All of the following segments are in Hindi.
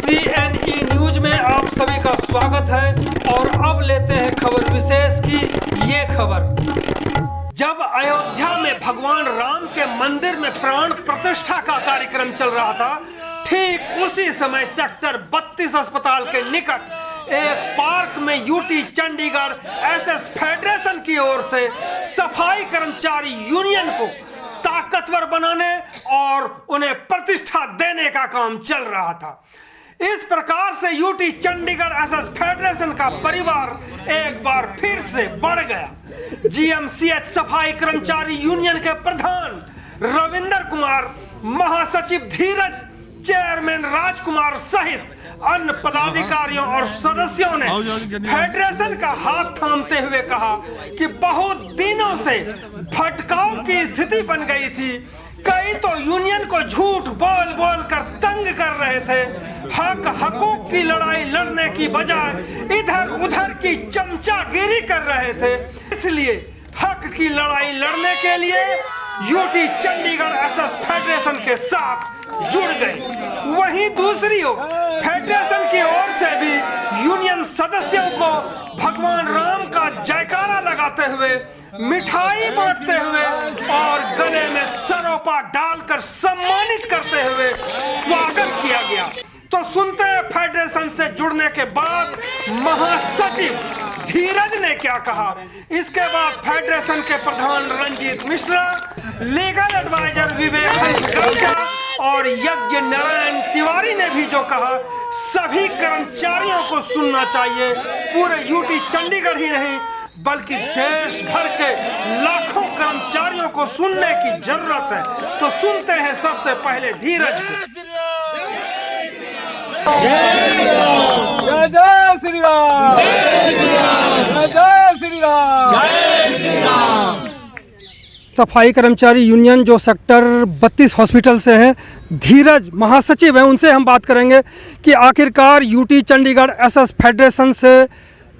CNE न्यूज में आप सभी का स्वागत है और अब लेते हैं खबर विशेष की ये खबर। जब अयोध्या में भगवान राम के मंदिर में प्राण प्रतिष्ठा का कार्यक्रम चल रहा था, ठीक उसी समय सेक्टर 32 अस्पताल के निकट एक पार्क में यूटी चंडीगढ़ SS फेडरेशन की ओर से सफाई कर्मचारी यूनियन को ताकतवर बनाने और उन्हें प्रतिष्ठा देने का काम चल रहा था। इस प्रकार से यूटी चंडीगढ़ SS फेडरेशन का परिवार एक बार फिर से बढ़ गया। GMCH सफाई कर्मचारी यूनियन के प्रधान रविंदर कुमार, महासचिव धीरज, चेयरमैन राजकुमार सहित अन्य पदाधिकारियों और सदस्यों ने फेडरेशन का हाथ थामते हुए कहा कि बहुत दिनों से भटकाव की स्थिति बन गई थी। कई तो यूनियन को झूठ बोल बोल कर तंग कर रहे थे। हकूक की लड़ाई लड़ने की बजाय इधर उधर की चमचागिरी कर रहे थे। इसलिए हक की लड़ाई लड़ने के लिए यूटी चंडीगढ़ SS फेडरेशन के साथ जुड़ गए। वहीं दूसरी ओर फेडरेशन की ओर से भी यूनियन सदस्यों को भगवान राम का जयकारा लगाते हुए, मिठाई बांटते हुए और गले में सरोपा डालकर सम्मानित करते हुए स्वागत किया गया। तो सुनते हैं फेडरेशन से जुड़ने के बाद महासचिव धीरज ने क्या कहा। इसके बाद फेडरेशन के प्रधान रंजीत मिश्रा, लीगल एडवाइजर विवेक हंसगर्जा और यज्ञ नारायण तिवारी ने भी जो कहा, सभी कर्मचारियों को सुनना चाहिए। पूरे यूटी चंडीगढ़ ही नहीं बल्कि देश भर के लाखों कर्मचारियों को सुनने की जरूरत है। तो सुनते हैं सबसे पहले धीरज को। जय जय श्री राम, जय श्री राम, जय श्री राम, जय श्री राम। सफाई कर्मचारी यूनियन जो सेक्टर 32 हॉस्पिटल से हैं, धीरज महासचिव हैं, उनसे हम बात करेंगे कि आखिरकार यूटी चंडीगढ़ SS फेडरेशन से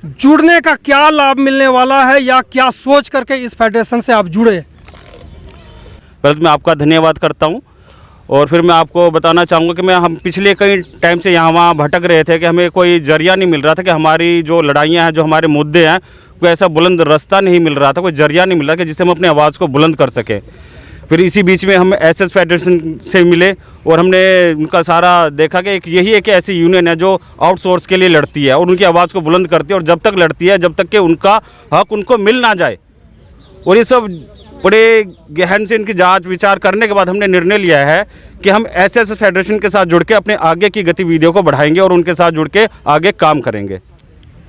जुड़ने का क्या लाभ मिलने वाला है या क्या सोच करके इस फेडरेशन से आप जुड़े। पहले मैं आपका धन्यवाद करता हूं और फिर मैं आपको बताना चाहूँगा कि हम पिछले कई टाइम से यहाँ वहाँ भटक रहे थे कि हमें कोई जरिया नहीं मिल रहा था कि हमारी जो लड़ाइयाँ हैं, जो हमारे मुद्दे हैं, कोई ऐसा बुलंद रास्ता नहीं मिल रहा था, कोई जरिया नहीं मिल रहा कि जिससे हम अपनी आवाज़ को बुलंद कर सकें। फिर इसी बीच में हम SS फेडरेशन से मिले और हमने उनका सारा देखा कि एक यही एक ऐसी यूनियन है जो आउटसोर्स के लिए लड़ती है और उनकी आवाज़ को बुलंद करती है और जब तक लड़ती है जब तक कि उनका हक उनको मिल ना जाए। और ये सब बड़े गहन से इनकी जांच विचार करने के बाद हमने निर्णय लिया है कि हम SS फेडरेशन के साथ जुड़ के अपने आगे की गतिविधियों को बढ़ाएंगे और उनके साथ जुड़ के आगे काम करेंगे।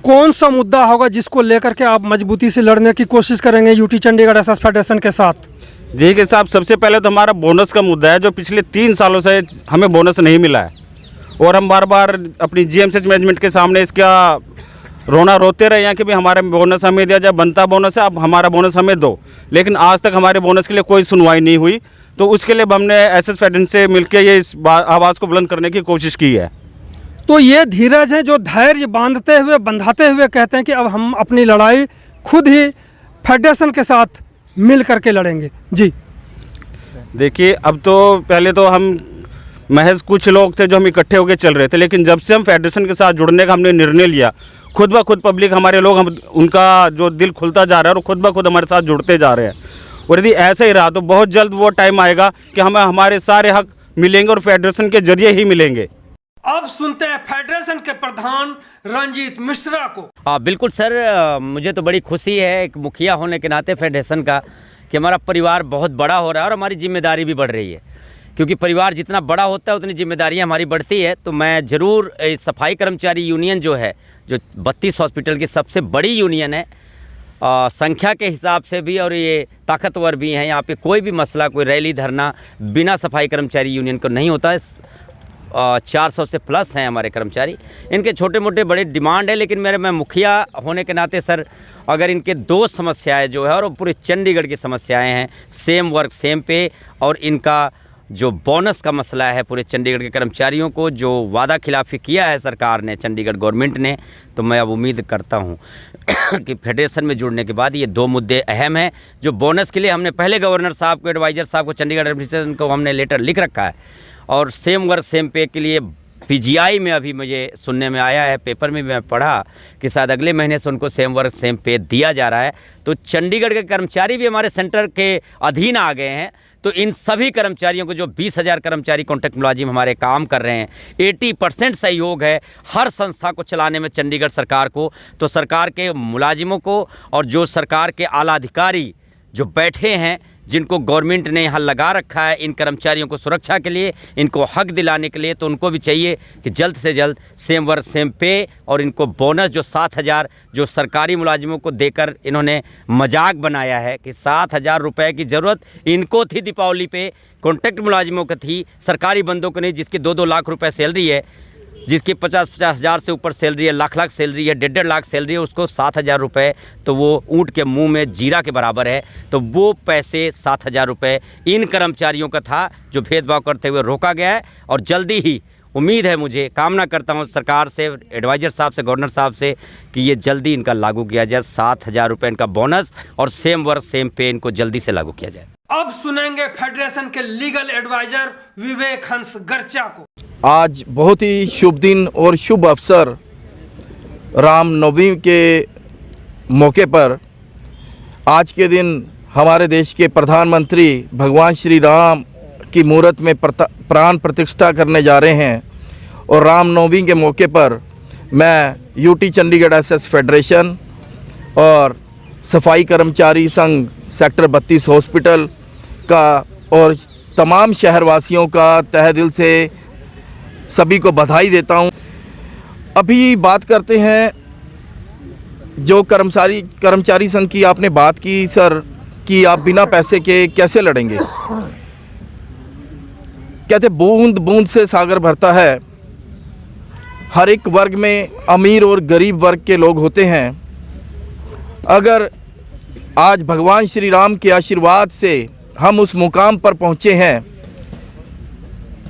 कौन सा मुद्दा होगा जिसको लेकर के आप मजबूती से लड़ने की कोशिश करेंगे यूटी चंडीगढ़ SS फेडरेशन के साथ। जी के साहब, सबसे पहले तो हमारा बोनस का मुद्दा है जो पिछले 3 सालों से हमें बोनस नहीं मिला है और हम बार बार अपनी GMCH मैनेजमेंट के सामने इसका रोना रोते रहे हैं कि भाई हमारा बोनस हमें दिया जाए, बनता बोनस है, अब हमारा बोनस हमें दो। लेकिन आज तक हमारे बोनस के लिए कोई सुनवाई नहीं हुई। तो उसके लिए हमने SS फेडरेशन से मिलकर ये इस आवाज़ को बुलंद करने की कोशिश की है। तो ये धीरज हैं जो धैर्य बंधाते हुए कहते हैं कि अब हम अपनी लड़ाई खुद ही फेडरेशन के साथ मिल करके लड़ेंगे। जी देखिए, अब तो पहले तो हम महज कुछ लोग थे जो हम इकट्ठे होकर चल रहे थे, लेकिन जब से हम फेडरेशन के साथ जुड़ने का हमने निर्णय लिया, खुद ब खुद पब्लिक हमारे लोग उनका जो दिल खुलता जा रहा है और खुद ब खुद हमारे साथ जुड़ते जा रहे हैं। और यदि ऐसा ही रहा तो बहुत जल्द वो टाइम आएगा कि हमें हमारे सारे हक मिलेंगे और फेडरेशन के जरिए ही मिलेंगे। अब सुनते हैं फेडरेशन के प्रधान रंजीत मिश्रा को। हाँ बिल्कुल सर, मुझे तो बड़ी खुशी है एक मुखिया होने के नाते फेडरेशन का कि हमारा परिवार बहुत बड़ा हो रहा है और हमारी जिम्मेदारी भी बढ़ रही है। क्योंकि परिवार जितना बड़ा होता है उतनी जिम्मेदारियां हमारी बढ़ती है। तो मैं ज़रूर सफाई कर्मचारी यूनियन जो है, जो 32 हॉस्पिटल की सबसे बड़ी यूनियन है, संख्या के हिसाब से भी और ये ताकतवर भी हैं। यहाँ पे कोई भी मसला, कोई रैली धरना बिना सफाई कर्मचारी यूनियन को नहीं होता है। 400 से प्लस हैं हमारे कर्मचारी। इनके छोटे मोटे बड़े डिमांड है, लेकिन मैं मुखिया होने के नाते सर, अगर इनके 2 समस्याएं जो है और पूरे चंडीगढ़ की समस्याएं हैं, सेम वर्क सेम पे, और इनका जो बोनस का मसला है पूरे चंडीगढ़ के कर्मचारियों को, जो वादा खिलाफी किया है सरकार ने, चंडीगढ़ गवर्नमेंट ने, तो मैं अब उम्मीद करता हूं कि फेडरेशन में जुड़ने के बाद ये 2 मुद्दे अहम हैं। जो बोनस के लिए हमने पहले गवर्नर साहब को, एडवाइज़र साहब को, चंडीगढ़ एडमिनिस्ट्रेशन को हमने लेटर लिख रखा है, और सेम वर्क सेम पे के लिए पीजीआई में अभी मुझे सुनने में आया है, पेपर में मैं पढ़ा कि शायद अगले महीने से उनको सेम वर्क सेम पे दिया जा रहा है। तो चंडीगढ़ के कर्मचारी भी हमारे सेंटर के अधीन आ गए हैं। तो इन सभी कर्मचारियों को, जो 20,000 कर्मचारी कॉन्ट्रैक्ट मुलाजिम हमारे काम कर रहे हैं, 80% सहयोग है हर संस्था को चलाने में चंडीगढ़ सरकार को। तो सरकार के मुलाजिमों को और जो सरकार के आला अधिकारी जो बैठे हैं, जिनको गवर्नमेंट ने यहाँ लगा रखा है इन कर्मचारियों को सुरक्षा के लिए, इनको हक दिलाने के लिए, तो उनको भी चाहिए कि जल्द से जल्द सेम वर्क सेम पे और इनको बोनस जो 7,000 जो सरकारी मुलाजिमों को देकर इन्होंने मजाक बनाया है कि 7,000 रुपये की ज़रूरत इनको थी दीपावली पे, कॉन्ट्रैक्ट मुलाजिमों को थी, सरकारी बंदों को नहीं, जिसकी 2-2 लाख रुपए सैलरी है, जिसकी 50-50 हज़ार से ऊपर सैलरी है, लाख सैलरी है, 1.5 लाख सैलरी है, उसको 7,000 रुपये, तो वो ऊँट के मुंह में जीरा के बराबर है। तो वो पैसे 7,000 रुपये इन कर्मचारियों का था जो भेदभाव करते हुए रोका गया है। और जल्दी ही उम्मीद है, मुझे कामना करता हूँ सरकार से, एडवाइज़र साहब से, गवर्नर साहब से, कि ये जल्दी इनका लागू किया जाए। 7,000 रुपये इनका बोनस और सेम वर्क सेम पे इनको जल्दी से लागू किया जाए। अब सुनेंगे फेडरेशन के लीगल एडवाइजर विवेक हंस गर्चा को। आज बहुत ही शुभ दिन और शुभ अवसर, रामनवमी के मौके पर आज के दिन हमारे देश के प्रधानमंत्री भगवान श्री राम की मूर्त में प्राण प्रतिष्ठा करने जा रहे हैं। और रामनवमी के मौके पर मैं यूटी चंडीगढ़ एसएस फेडरेशन और सफाई कर्मचारी संघ सेक्टर 32 हॉस्पिटल का और तमाम शहरवासियों का तहे दिल से सभी को बधाई देता हूं। अभी बात करते हैं जो कर्मचारी संघ की आपने बात की सर, कि आप बिना पैसे के कैसे लड़ेंगे। कहते बूंद बूंद से सागर भरता है। हर एक वर्ग में अमीर और गरीब वर्ग के लोग होते हैं। अगर आज भगवान श्री राम के आशीर्वाद से हम उस मुकाम पर पहुँचे हैं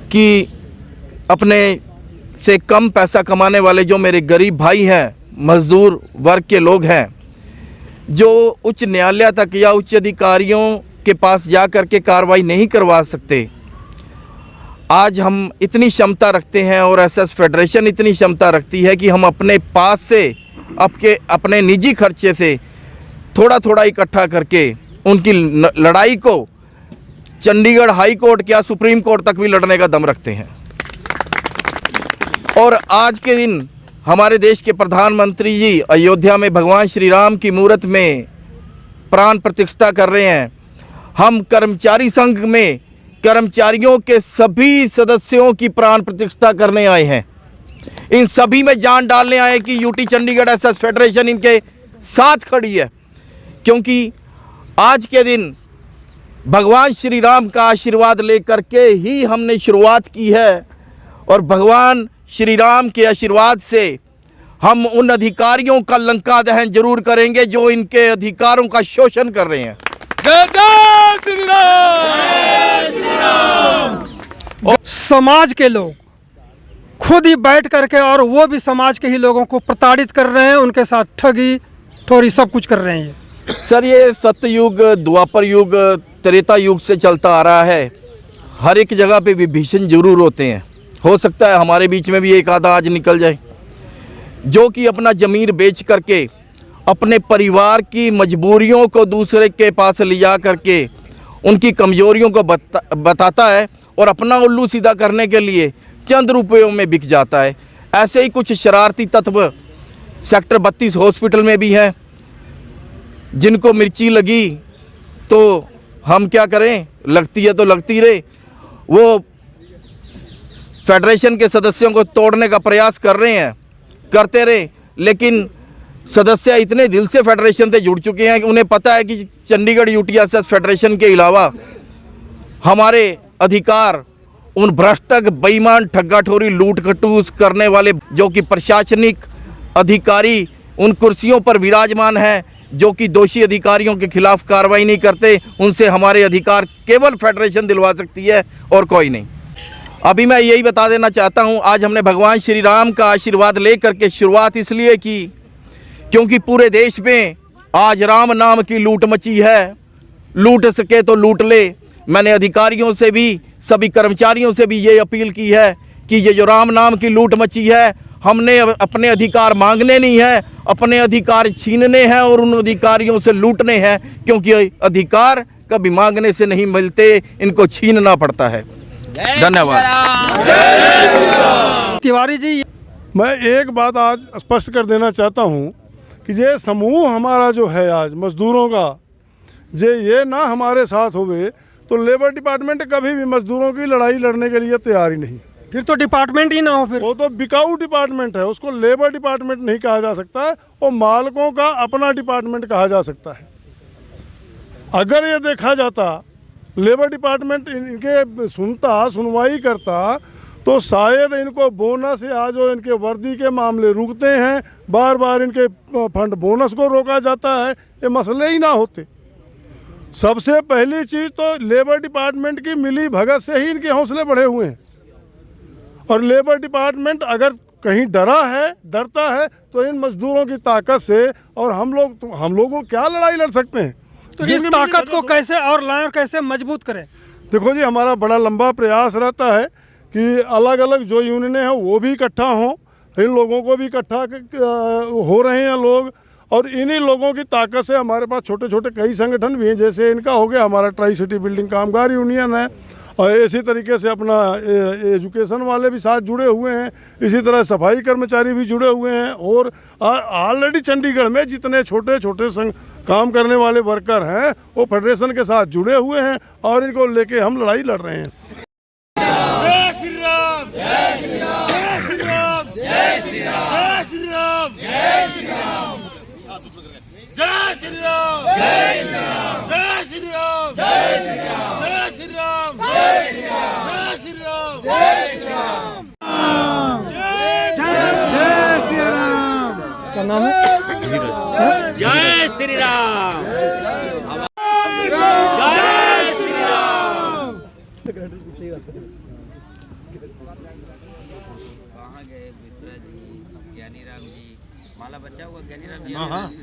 कि अपने से कम पैसा कमाने वाले जो मेरे गरीब भाई हैं, मज़दूर वर्ग के लोग हैं, जो उच्च न्यायालय तक या उच्च अधिकारियों के पास जा कर के कार्रवाई नहीं करवा सकते, आज हम इतनी क्षमता रखते हैं और एसएस फेडरेशन इतनी क्षमता रखती है कि हम अपने पास से अपने निजी खर्चे से थोड़ा थोड़ा इकट्ठा करके उनकी लड़ाई को चंडीगढ़ हाई कोर्ट या सुप्रीम कोर्ट तक भी लड़ने का दम रखते हैं। और आज के दिन हमारे देश के प्रधानमंत्री जी अयोध्या में भगवान श्री राम की मूर्त में प्राण प्रतिष्ठा कर रहे हैं। हम कर्मचारी संघ में कर्मचारियों के सभी सदस्यों की प्राण प्रतिष्ठा करने आए हैं। इन सभी में जान डालने आए कि यूटी चंडीगढ़ एसएस फेडरेशन इनके साथ खड़ी है, क्योंकि आज के दिन भगवान श्री राम का आशीर्वाद लेकर के ही हमने शुरुआत की है। और भगवान श्री राम के आशीर्वाद से हम उन अधिकारियों का लंका दहन जरूर करेंगे जो इनके अधिकारों का शोषण कर रहे हैं। जय जय श्री राम। समाज के लोग खुद ही बैठ करके, और वो भी समाज के ही लोगों को प्रताड़ित कर रहे हैं, उनके साथ ठगी ठोरी सब कुछ कर रहे हैं। सर, ये सत्ययुग, द्वापर युग, त्रेता युग से चलता आ रहा है। हर एक जगह पे विभीषण जरूर होते हैं। हो सकता है हमारे बीच में भी एक आधा आज निकल जाए, जो कि अपना ज़मीर बेच करके अपने परिवार की मजबूरियों को दूसरे के पास ले जा करके उनकी कमजोरियों को बताता है और अपना उल्लू सीधा करने के लिए चंद रुपयों में बिक जाता है। ऐसे ही कुछ शरारती तत्व सेक्टर 32 हॉस्पिटल में भी हैं, जिनको मिर्ची लगी तो हम क्या करें, लगती है तो लगती रहे। वो फेडरेशन के सदस्यों को तोड़ने का प्रयास कर रहे हैं, करते रहे, लेकिन सदस्य इतने दिल से फेडरेशन से जुड़ चुके हैं कि उन्हें पता है कि चंडीगढ़ यूटी एसएस फेडरेशन के अलावा हमारे अधिकार उन भ्रष्टक, बेईमान, ठग्गाठोरी, लूट खटूस करने वाले जो कि प्रशासनिक अधिकारी उन कुर्सियों पर विराजमान हैं, जो कि दोषी अधिकारियों के खिलाफ कार्रवाई नहीं करते, उनसे हमारे अधिकार केवल फेडरेशन दिलवा सकती है और कोई नहीं। अभी मैं यही बता देना चाहता हूं, आज हमने भगवान श्री राम का आशीर्वाद लेकर के शुरुआत इसलिए की क्योंकि पूरे देश में आज राम नाम की लूट मची है। लूट सके तो लूट ले। मैंने अधिकारियों से भी, सभी कर्मचारियों से भी ये अपील की है कि ये जो राम नाम की लूट मची है, हमने अपने अधिकार मांगने नहीं है, अपने अधिकार छीनने हैं और उन अधिकारियों से लूटने हैं, क्योंकि अधिकार कभी मांगने से नहीं मिलते, इनको छीनना पड़ता है। धन्यवाद। तिवारी जी, मैं एक बात आज स्पष्ट कर देना चाहता हूँ कि ये समूह हमारा जो है आज मजदूरों का, ये ना हमारे साथ होवे तो लेबर डिपार्टमेंट कभी भी मजदूरों की लड़ाई लड़ने के लिए तैयार ही नहीं। फिर तो डिपार्टमेंट ही ना हो, फिर वो तो बिकाऊ डिपार्टमेंट है, उसको लेबर डिपार्टमेंट नहीं कहा जा सकता है, वो मालिकों का अपना डिपार्टमेंट कहा जा सकता है। अगर ये देखा जाता लेबर डिपार्टमेंट इनके सुनवाई करता तो शायद इनको बोनस या जो इनके वर्दी के मामले रुकते हैं, बार बार इनके फंड बोनस को रोका जाता है, ये मसले ही ना होते। सबसे पहली चीज़ तो लेबर डिपार्टमेंट की मिली भगत से ही इनके हौसले बढ़े हुए हैं। और लेबर डिपार्टमेंट अगर कहीं डरता है तो इन मजदूरों की ताकत से, और हम लोगों क्या लड़ाई लड़ सकते हैं। तो इस ताकत को कैसे और लाएं और कैसे मजबूत करें? देखो जी, हमारा बड़ा लंबा प्रयास रहता है कि अलग अलग जो यूनियनें हैं वो भी इकट्ठा हों, इन लोगों को भी इकट्ठा हो रहे हैं लोग, और इन्हीं लोगों की ताकत से हमारे पास छोटे छोटे कई संगठन भी हैं, जैसे इनका हो गया हमारा ट्राई सिटी बिल्डिंग कामगार यूनियन है, और इसी तरीके से अपना एजुकेशन वाले भी साथ जुड़े हुए हैं, इसी तरह सफाई कर्मचारी भी जुड़े हुए हैं, और ऑलरेडी चंडीगढ़ में जितने छोटे छोटे काम करने वाले वर्कर हैं वो फेडरेशन के साथ जुड़े हुए हैं, और इनको लेके हम लड़ाई लड़ रहे हैं। जय श्री राम, जय श्री राम, जय श्री राम, जय श्री राम, जय श्री राम, जय श्री राम, जय श्री राम, जय श्री राम, जय श्री राम, जय श्री राम, जय श्री राम, जय श्री राम, जय श्री राम, जय श्री राम, जय श्री राम। क्या नाम है? जय श्री राम, जय श्री राम। कहाँ गए मिश्रा जी, ज्ञानी राम जी? माला बचा हुआ ज्ञानी राम जी?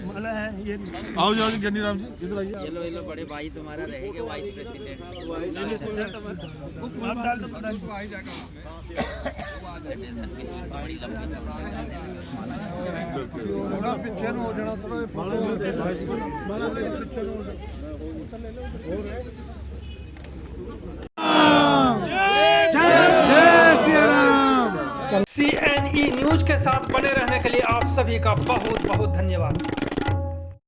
माला है ये। आओ जाओ ज्ञानी राम जी, इधर आइए। ये लो बड़े भाई तुम्हारा रहेंगे वाइस प्रेसिडेंट। फेडरेशन की बड़ी लंबी चौड़ी CNE न्यूज के साथ बने रहने के लिए आप सभी का बहुत बहुत धन्यवाद।